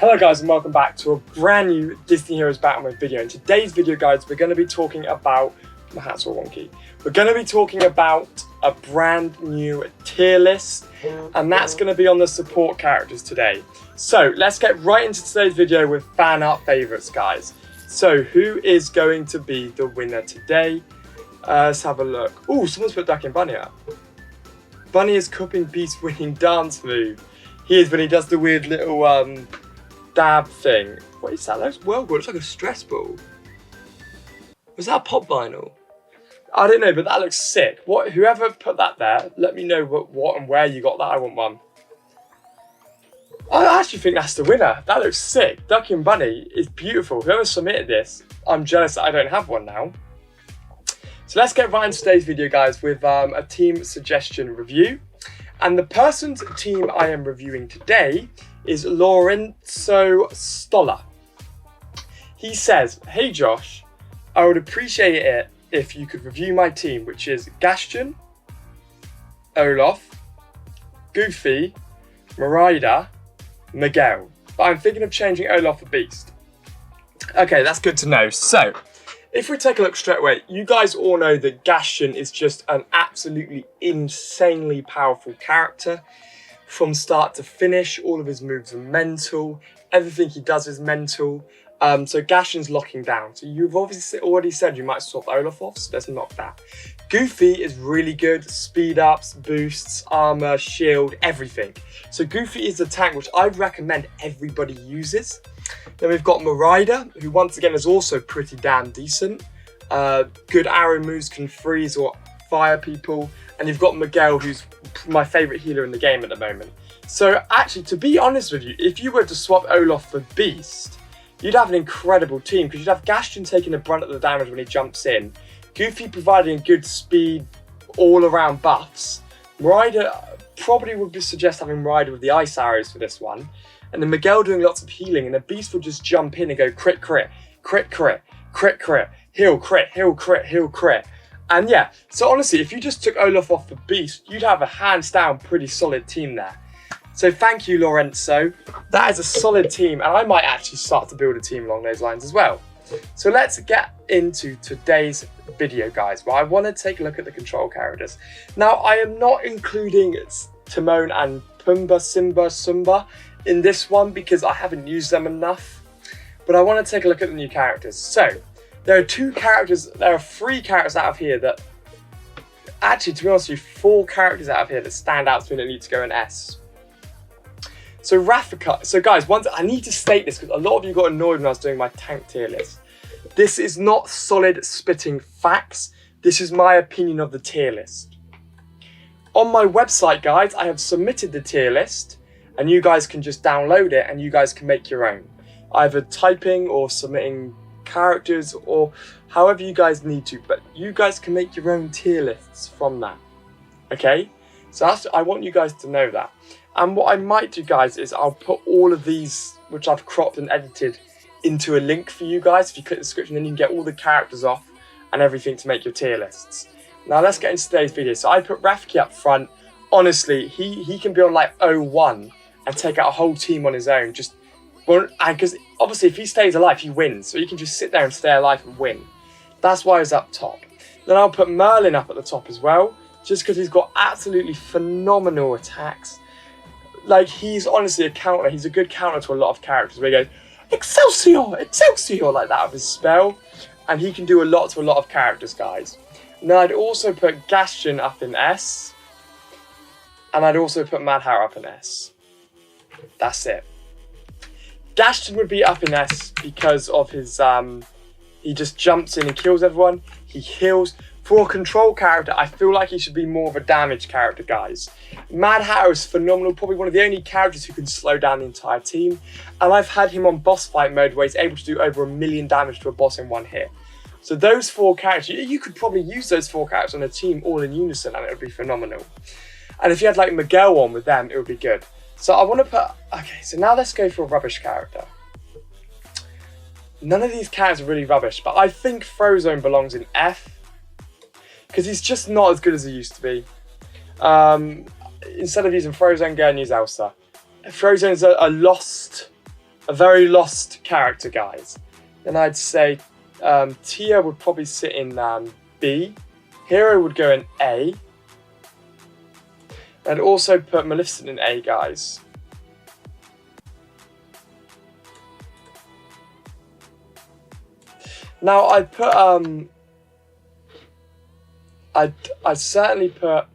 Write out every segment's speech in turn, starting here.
Hello guys and welcome back to a brand new Disney Heroes Battle Mode video. In today's video guys, we're going to be talking about, my hat's all wonky, we're going to be talking about a brand new tier list, and that's going to be on the support characters today. So let's get right into today's video with fan art favourites guys. So who is going to be the winner today? Let's have a look. Oh, someone's put Duck and Bunny up. Bunny is copying Beast's winning dance move. He is when he does the weird little dab thing. What is that? That looks well good. It's like a stress ball. Was that a pop vinyl? I don't know, but that looks sick. Whoever put that there, let me know what and where you got that. I want one. I actually think that's the winner. That looks sick. Ducky and Bunny is beautiful. Whoever submitted this, I'm jealous that I don't have one now. So let's get right into today's video, guys, with a team suggestion review. And the person's team I am reviewing today is Lorenzo Stoller. He says, "Hey Josh, I would appreciate it if you could review my team, which is Gaston, Olaf, Goofy, Merida, Miguel. But I'm thinking of changing Olaf for Beast." Okay, that's good to know. So, if we take a look straight away, you guys all know that Gaston is just an absolutely insanely powerful character. From start to finish, all of his moves are mental. Everything he does is mental. So Gaston's locking down. So you've obviously already said you might swap Olaf off, so let's knock that. Goofy is really good. Speed ups, boosts, armor, shield, everything. So Goofy is the tank which I'd recommend everybody uses. Then we've got Merida, who once again is also pretty damn decent. Good arrow moves, can freeze or fire people. And you've got Miguel, who's my favourite healer in the game at the moment. So actually, to be honest with you, if you were to swap Olaf for Beast, you'd have an incredible team, because you'd have Gaston taking the brunt of the damage when he jumps in, Goofy providing good speed, all-around buffs. Merida, probably would suggest having Merida with the ice arrows for this one, and then Miguel doing lots of healing, and the Beast will just jump in and go crit, crit, crit, crit, crit, crit, heal, crit, heal, crit, heal, crit. And yeah, so honestly, if you just took Olaf off the Beast, you'd have a hands down pretty solid team there. So thank you, Lorenzo. That is a solid team, and I might actually start to build a team along those lines as well. So let's get into today's video, guys, where I want to take a look at the control characters. Now, I am not including Timon and Simba in this one because I haven't used them enough, but I want to take a look at the new characters. So there are three characters out of here that, actually, to be honest with you, 4 characters out of here that stand out to me that need to go in S. So Giraffeyjosh, so guys, I need to state this because a lot of you got annoyed when I was doing my tank tier list. This is not solid spitting facts. This is my opinion of the tier list. On my website, guys, I have submitted the tier list, and you guys can just download it and you guys can make your own. Either typing or submitting characters or however you guys need to, but you guys can make your own tier lists from that. Okay, so I want you guys to know that. And what I might do, guys, is I'll put all of these which I've cropped and edited into a link for you guys. If you click the description, then you can get all the characters off and everything to make your tier lists. Now let's get into today's video. So I put Rafiki up front. Honestly, he can be on like 0-1 and take out a whole team on his own. Because obviously if he stays alive, he wins. So he can just sit there and stay alive and win. That's why he's up top. Then I'll put Merlin up at the top as well, just because he's got absolutely phenomenal attacks. Like, he's honestly a counter. He's a good counter to a lot of characters where he goes, Excelsior, Excelsior, like that with his spell. And he can do a lot to a lot of characters, guys. Now I'd also put Gaston up in S. And I'd also put Mad Hatter up in S. That's it. Gaston would be up in S because of his, he just jumps in and kills everyone. He heals. For a control character, I feel like he should be more of a damage character, guys. Mad Hatter is phenomenal, probably one of the only characters who can slow down the entire team. And I've had him on boss fight mode where he's able to do over 1 million damage to a boss in one hit. So those 4 characters, you could probably use those 4 characters on a team all in unison and it would be phenomenal. And if you had like Miguel on with them, it would be good. So I want to put, okay, so now let's go for a rubbish character. None of these characters are really rubbish, but I think Frozone belongs in F. Because he's just not as good as he used to be. Instead of using Frozone, go and use Elsa. Frozone's a A very lost character, guys. Then I'd say Tia would probably sit in B. Hero would go in A. I'd also put Maleficent in A, guys. Now I'd put I'd certainly put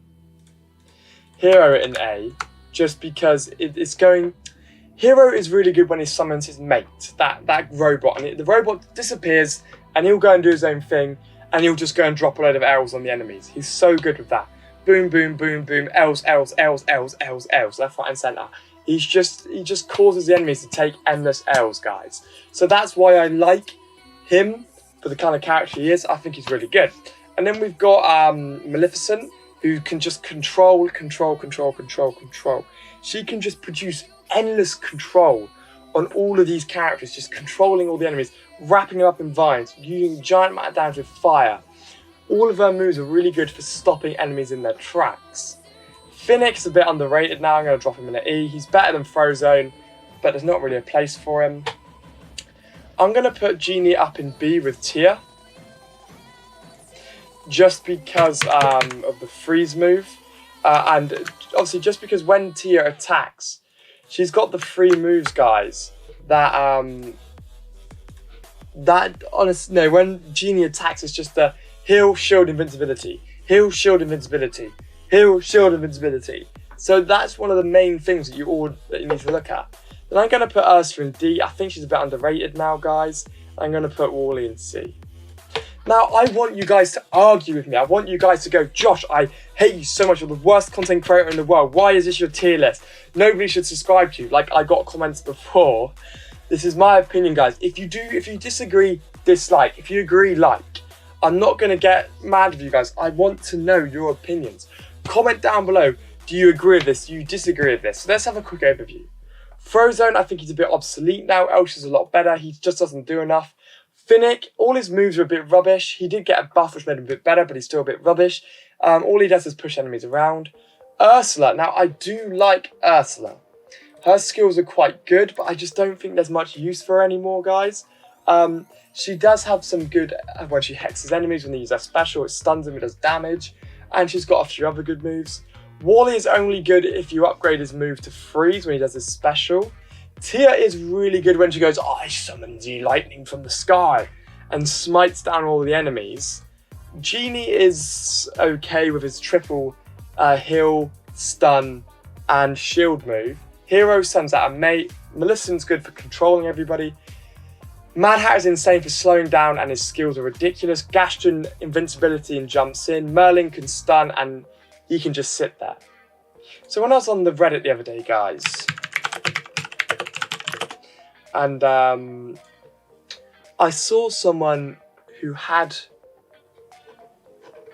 Hero in A, just because it's going. Hero is really good when he summons his mate, that robot, and the robot disappears, and he'll go and do his own thing, and he'll just go and drop a load of L's on the enemies. He's so good with that. Boom, boom, boom, boom, L's, L's, L's, L's, L's, L's, left, right, and centre. He just causes the enemies to take endless L's, guys. So that's why I like him for the kind of character he is. I think he's really good. And then we've got Maleficent, who can just control. She can just produce endless control on all of these characters, just controlling all the enemies, wrapping them up in vines, using a giant amount of damage with fire. All of her moves are really good for stopping enemies in their tracks. Finnick is a bit underrated now. I'm going to drop him in an E. He's better than Frozone, but there's not really a place for him. I'm going to put Genie up in B with Tia, just because of the freeze move. And obviously just because when Tia attacks, she's got the free moves, guys, when Genie attacks, it's just the heal, shield, invincibility, heal, shield, invincibility, heal, shield, invincibility. So that's one of the main things that you need to look at. Then I'm going to put Ursula in D. I think she's a bit underrated now, guys. I'm going to put Wally in C. Now, I want you guys to argue with me. I want you guys to go, Josh, I hate you so much. You're the worst content creator in the world. Why is this your tier list? Nobody should subscribe to you. Like, I got comments before. This is my opinion, guys. If you disagree, dislike. If you agree, like. I'm not going to get mad with you guys. I want to know your opinions. Comment down below. Do you agree with this? Do you disagree with this? So let's have a quick overview. Frozone, I think he's a bit obsolete now. Elsh is a lot better. He just doesn't do enough. Finnick, all his moves are a bit rubbish. He did get a buff which made him a bit better, but he's still a bit rubbish. All he does is push enemies around. Ursula, now I do like Ursula. Her skills are quite good, but I just don't think there's much use for her anymore, guys. She does have some good, when she hexes enemies, when they use her special, it stuns them, it does damage. And she's got a few other good moves. Wally is only good if you upgrade his move to freeze when he does his special. Tia is really good when she goes, I summon the lightning from the sky, and smites down all the enemies. Genie is okay with his triple heal, stun, and shield move. Hero sends out a mate. Maleficent's good for controlling everybody. Mad Hatter is insane for slowing down, and his skills are ridiculous. Gaston, invincibility and jumps in. Merlin can stun, and he can just sit there. So when I was on the Reddit the other day, guys, and I saw someone who had,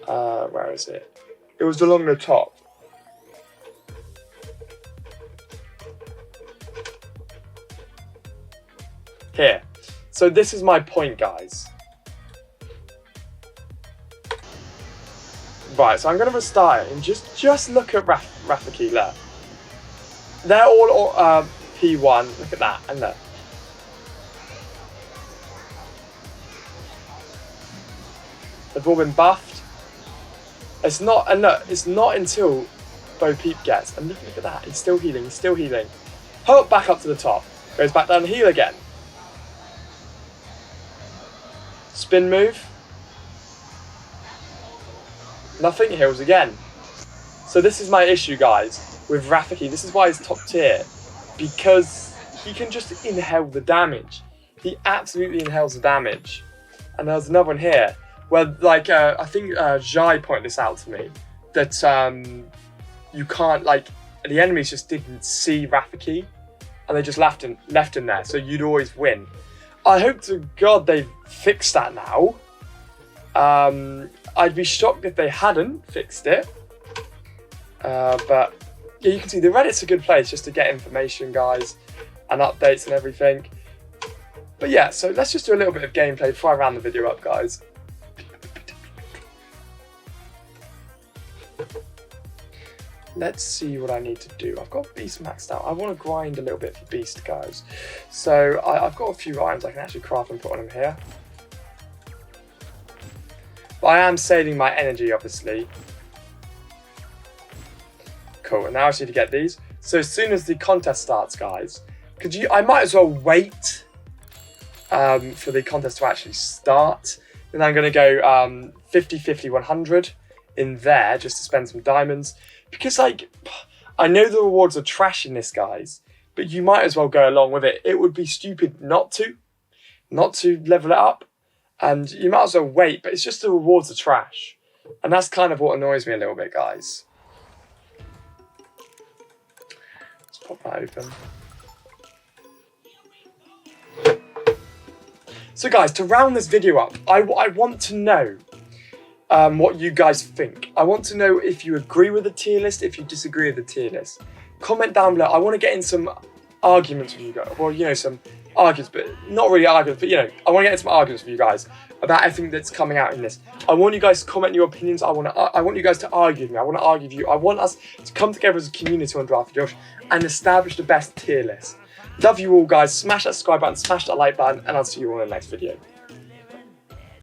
where is it? It was along the top. Here. So this is my point, guys. Right, so I'm going to restart it and just look at Rafiki there. They're all P1. Look at that, and look. They've all been buffed. It's not, and look, it's not until Bo Peep gets, and look at that, he's still healing, he's still healing. Hold back up to the top, goes back down, heal again. Spin move. Nothing, heals again. So this is my issue, guys, with Rafiki. This is why he's top tier, because he can just inhale the damage. He absolutely inhales the damage. And there's another one here, where, like, I think Jai pointed this out to me, that you can't, like, the enemies just didn't see Rafiki, and they just left him there, so you'd always win. I hope to God they've fixed that now. I'd be shocked if they hadn't fixed it. But yeah, you can see the Reddit's a good place just to get information, guys, and updates and everything. But yeah, so let's just do a little bit of gameplay before I round the video up, guys. let's see what I need to do. I've got Beast maxed out. I want to grind a little bit for Beast, guys. So I've got a few items I can actually craft and put on them here. But I am saving my energy, obviously. Cool, and now I just need to get these. So as soon as the contest starts, guys, I might as well wait for the contest to actually start. Then I'm going to go 50, 50, 100 in there just to spend some diamonds. Because, like, I know the rewards are trash in this, guys, but you might as well go along with it. It would be stupid not to level it up. And you might as well wait, but it's just the rewards are trash. And that's kind of what annoys me a little bit, guys. Let's pop that open. So guys, to round this video up, I want to know what you guys think. I want to know if you agree with the tier list, if you disagree with the tier list. Comment down below. I want to get in some arguments with you guys. Well, you know, some arguments, but not really arguments, but you know, I want to get into some arguments with you guys about everything that's coming out in this. I want you guys to comment your opinions. I want you guys to argue with me. I want to argue with you. I want us to come together as a community on Giraffeyjosh and establish the best tier list. Love you all, guys. Smash that subscribe button, smash that like button, and I'll see you all in the next video.